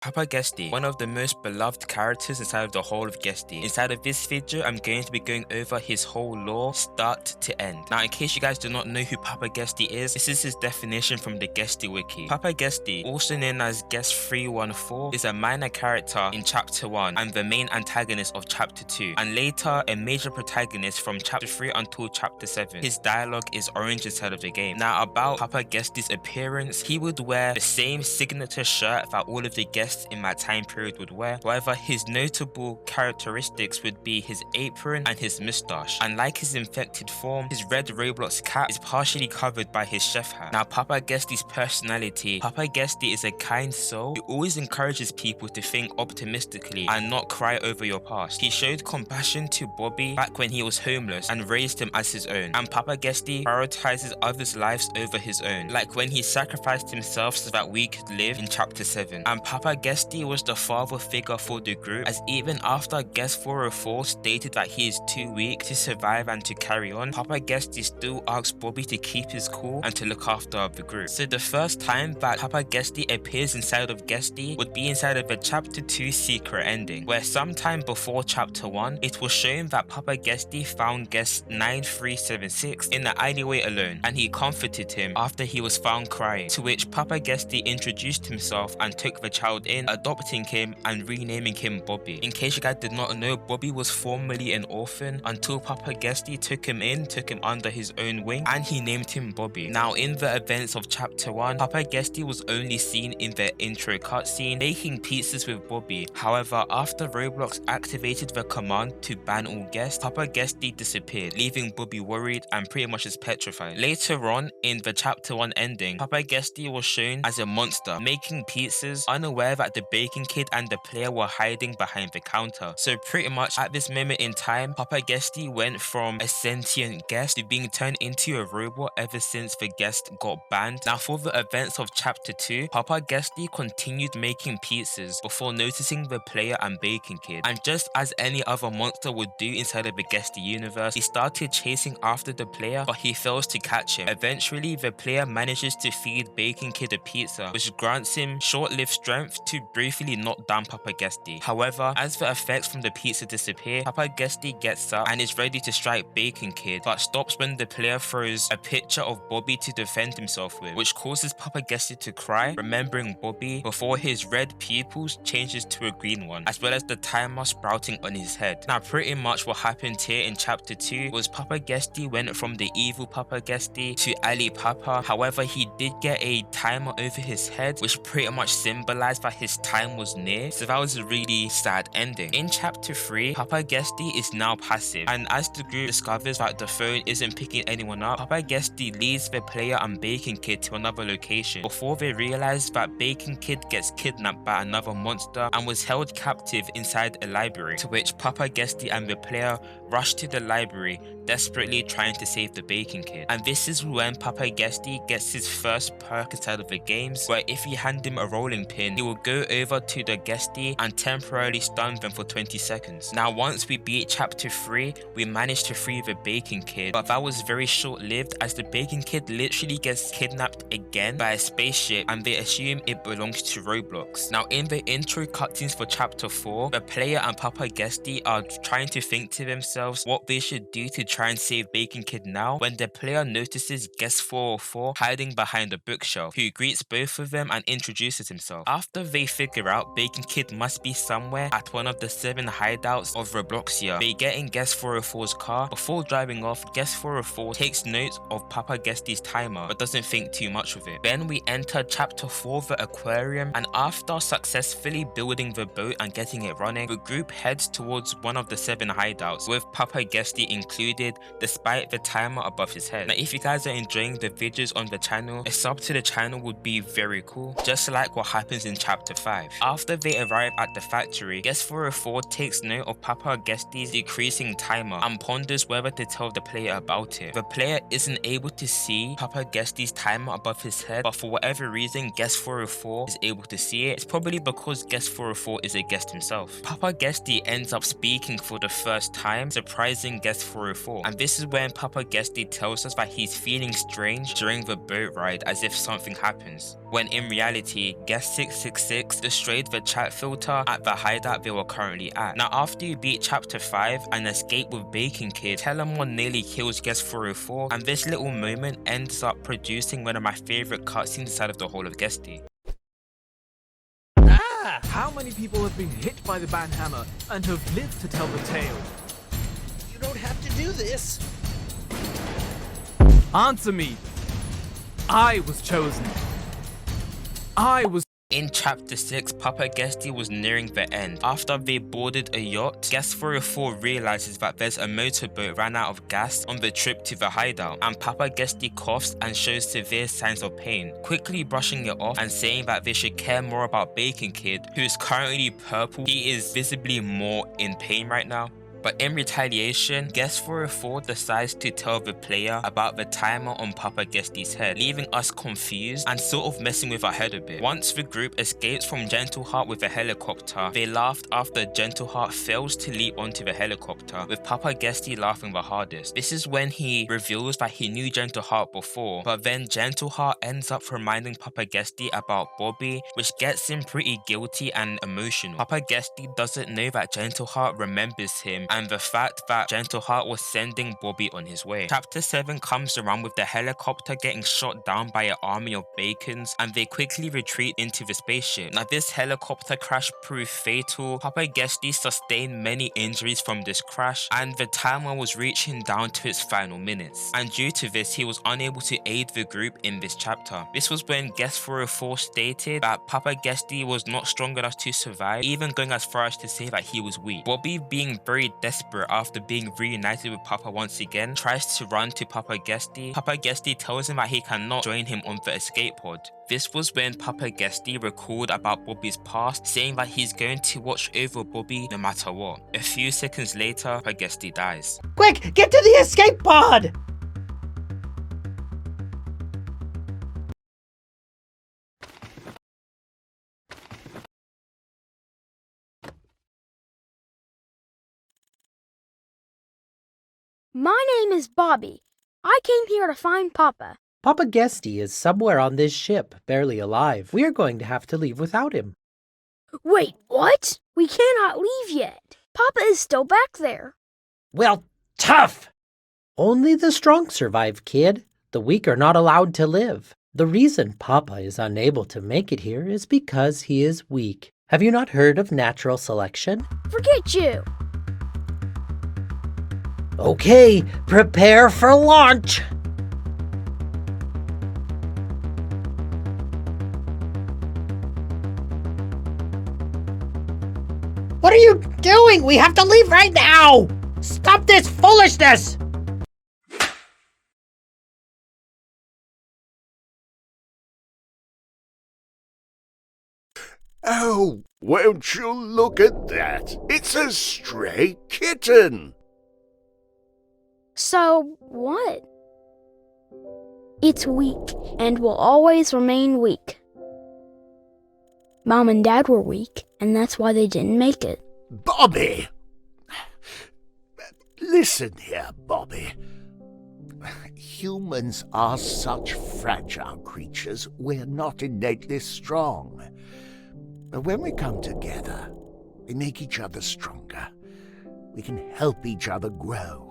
Papa Guesty, one of the most beloved characters inside of the whole of Guesty. Inside of this video, I'm going to be going over his whole lore, start to end. Now, in case you guys do not know who Papa Guesty is, this is his definition from the Guesty wiki. Papa Guesty, also known as Guest 314, is a minor character in Chapter 1 and the main antagonist of Chapter 2, and later a major protagonist from Chapter 3 until Chapter 7. His dialogue is orange inside of the game. Now, about Papa Guesty's appearance, he would wear the same signature shirt that all of the guests in my time period would wear. However, his notable characteristics would be his apron and his moustache, and like his infected form, his red Roblox cap is partially covered by his chef hat. Now, Papa Guesty's personality: Papa Guesty is a kind soul who always encourages people to think optimistically and not cry over your past. He showed compassion to Bobby back when he was homeless and raised him as his own, and Papa Guesty prioritizes others' lives over his own, like when he sacrificed himself so that we could live in Chapter 7. And Papa Guesty was the father figure for the group, as even after Guest 404 stated that he is too weak to survive and to carry on, Papa Guesty still asks Bobby to keep his cool and to look after the group. So the first time that Papa Guesty appears inside of Guesty would be inside of a Chapter 2 secret ending, where sometime before Chapter 1, it was shown that Papa Guesty found guest 9376 in the alleyway alone, and he comforted him after he was found crying, to which Papa Guesty introduced himself and took the child in, adopting him and renaming him Bobby. In case you guys did not know, Bobby was formerly an orphan until Papa Guesty took him under his own wing, and he named him Bobby. Now, in the events of Chapter 1, Papa Guesty was only seen in the intro cutscene baking pizzas with Bobby. However, after Roblox activated the command to ban all guests, Papa Guesty disappeared, leaving Bobby worried and pretty much as petrified. Later on, in the Chapter 1 ending, Papa Guesty was shown as a monster, making pizzas, unaware that the baking kid and the player were hiding behind the counter. So pretty much at this moment in time, Papa Guesty went from a sentient guest to being turned into a robot ever since the guest got banned. Now, for the events of Chapter 2, Papa Guesty continued making pizzas before noticing the player and baking kid, and just as any other monster would do inside of the Guesty universe, he started chasing after the player, but he fails to catch him. Eventually, the player manages to feed baking kid a pizza, which grants him short-lived strength to briefly knock down Papa Guesty. However, as the effects from the pizza disappear, Papa Guesty gets up and is ready to strike Bacon Kid, but stops when the player throws a picture of Bobby to defend himself with, which causes Papa Guesty to cry, remembering Bobby, before his red pupils changes to a green one, as well as the timer sprouting on his head. Now, pretty much what happened here in Chapter 2 was Papa Guesty went from the evil Papa Guesty to Ali Papa. However, he did get a timer over his head, which pretty much symbolized that his time was near, so that was a really sad ending. In Chapter 3, Papa Guesty is now passive, and as the group discovers that the phone isn't picking anyone up, Papa Guesty leads the player and Bacon Kid to another location before they realize that Bacon Kid gets kidnapped by another monster and was held captive inside a library, to which Papa Guesty and the player rush to the library, desperately trying to save the Bacon Kid. And this is when Papa Guesty gets his first perk inside of the games, where if you hand him a rolling pin, he will go over to the Guesty and temporarily stun them for 20 seconds. Now, once we beat Chapter 3, we managed to free the Bacon Kid, but that was very short-lived, as the Bacon Kid literally gets kidnapped again by a spaceship and they assume it belongs to Roblox. Now, in the intro cutscenes for Chapter 4, the player and Papa Guesty are trying to think to themselves what they should do to try and save Bacon Kid now, when the player notices Guest 404 hiding behind a bookshelf, who greets both of them and introduces himself. After they figure out Bacon Kid must be somewhere at one of the 7 hideouts of Robloxia, they get in Guest 404's car. Before driving off, Guest 404 takes note of Papa Guesty's timer, but doesn't think too much of it. Then we enter Chapter 4, the aquarium, and after successfully building the boat and getting it running, the group heads towards one of the 7 hideouts, with Papa Guesty included, despite the timer above his head. Now, if you guys are enjoying the videos on the channel, a sub to the channel would be very cool, just like what happens in Chapter 5. After they arrive at the factory, Guest 404 takes note of Papa Guesty's decreasing timer and ponders whether to tell the player about it. The player isn't able to see Papa Guesty's timer above his head, but for whatever reason, Guest 404 is able to see it. It's probably because Guest 404 is a guest himself. Papa Guesty ends up speaking for the first time, surprising Guest 404, and this is when Papa Guesty tells us that he's feeling strange during the boat ride, as if something happens, when in reality, Guest 666 6 destroyed the chat filter at the hideout they were currently at. Now after you beat chapter 5 and escape with Bacon Kid, Telemon nearly kills Guest 404, and this little moment ends up producing one of my favourite cutscenes inside of the whole of Guesty. How many people have been hit by the banhammer and have lived to tell the tale? You don't have to do this. Answer me. I was chosen. I was... In chapter 6, Papa Guesty was nearing the end. After they boarded a yacht, Guest 404 realizes that there's a motorboat ran out of gas on the trip to the hideout, and Papa Guesty coughs and shows severe signs of pain, quickly brushing it off and saying that they should care more about Bacon Kid, who is currently purple. He is visibly more in pain right now. But in retaliation, Guest 404 decides to tell the player about the timer on Papa Guesty's head, leaving us confused and sort of messing with our head a bit. Once the group escapes from Gentleheart with a helicopter, they laughed after Gentleheart fails to leap onto the helicopter, with Papa Guesty laughing the hardest. This is when he reveals that he knew Gentleheart before, but then Gentleheart ends up reminding Papa Guesty about Bobby, which gets him pretty guilty and emotional. Papa Guesty doesn't know that Gentleheart remembers him and the fact that Gentleheart was sending Bobby on his way. Chapter 7 comes around with the helicopter getting shot down by an army of Bacons, and they quickly retreat into the spaceship. Now this helicopter crash proved fatal. Papa Guesty sustained many injuries from this crash, and the timer was reaching down to its final minutes. And due to this, he was unable to aid the group in this chapter. This was when Guest 404 stated that Papa Guesty was not strong enough to survive, even going as far as to say that he was weak. Bobby, being very desperate after being reunited with Papa once again, tries to run to Papa Guesty. Papa Guesty tells him that he cannot join him on the escape pod. This was when Papa Guesty recalled about Bobby's past, saying that he's going to watch over Bobby no matter what. A few seconds later, Papa Guesty dies. Quick, get to the escape pod! My name is Bobby. I came here to find Papa. Papa Guesty is somewhere on this ship, barely alive. We are going to have to leave without him. Wait, what? We cannot leave yet. Papa is still back there. Well, tough! Only the strong survive, kid. The weak are not allowed to live. The reason Papa is unable to make it here is because he is weak. Have you not heard of natural selection? Forget you. Okay, prepare for launch! What are you doing? We have to leave right now! Stop this foolishness! Oh, won't you look at that? It's a stray kitten! So, what? It's weak and will always remain weak. Mom and Dad were weak, and that's why they didn't make it. Bobby! Listen here, Bobby. Humans are such fragile creatures, we're not innately strong. But when we come together, we make each other stronger. We can help each other grow.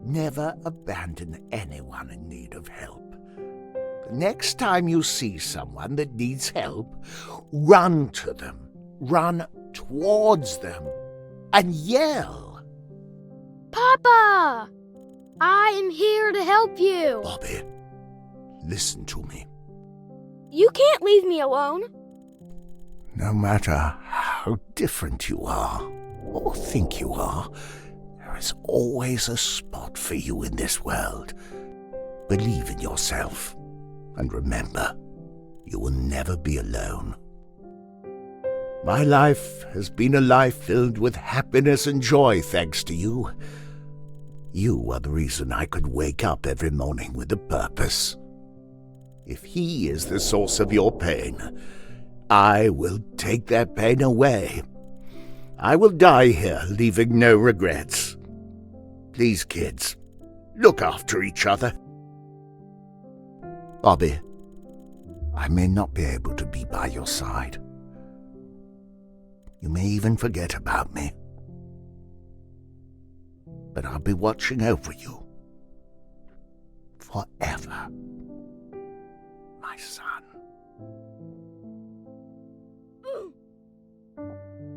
Never abandon anyone in need of help. The next time you see someone that needs help, run to them, run towards them, and yell. Papa! I am here to help you. Bobby, listen to me. You can't leave me alone. No matter how different you are, or think you are, there is always a spot for you in this world. Believe in yourself, and remember, you will never be alone. My life has been a life filled with happiness and joy thanks to you. You are the reason I could wake up every morning with a purpose. If he is the source of your pain, I will take that pain away. I will die here, leaving no regrets. Please, kids, look after each other. Bobby, I may not be able to be by your side. You may even forget about me. But I'll be watching over you. Forever. My son.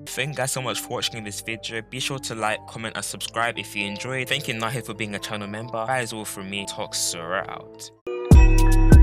Thank you guys so much for watching this video. Be sure to like, comment and subscribe if you enjoyed. Thank you Nahi for being a channel member. That is all from me. ToxAura out.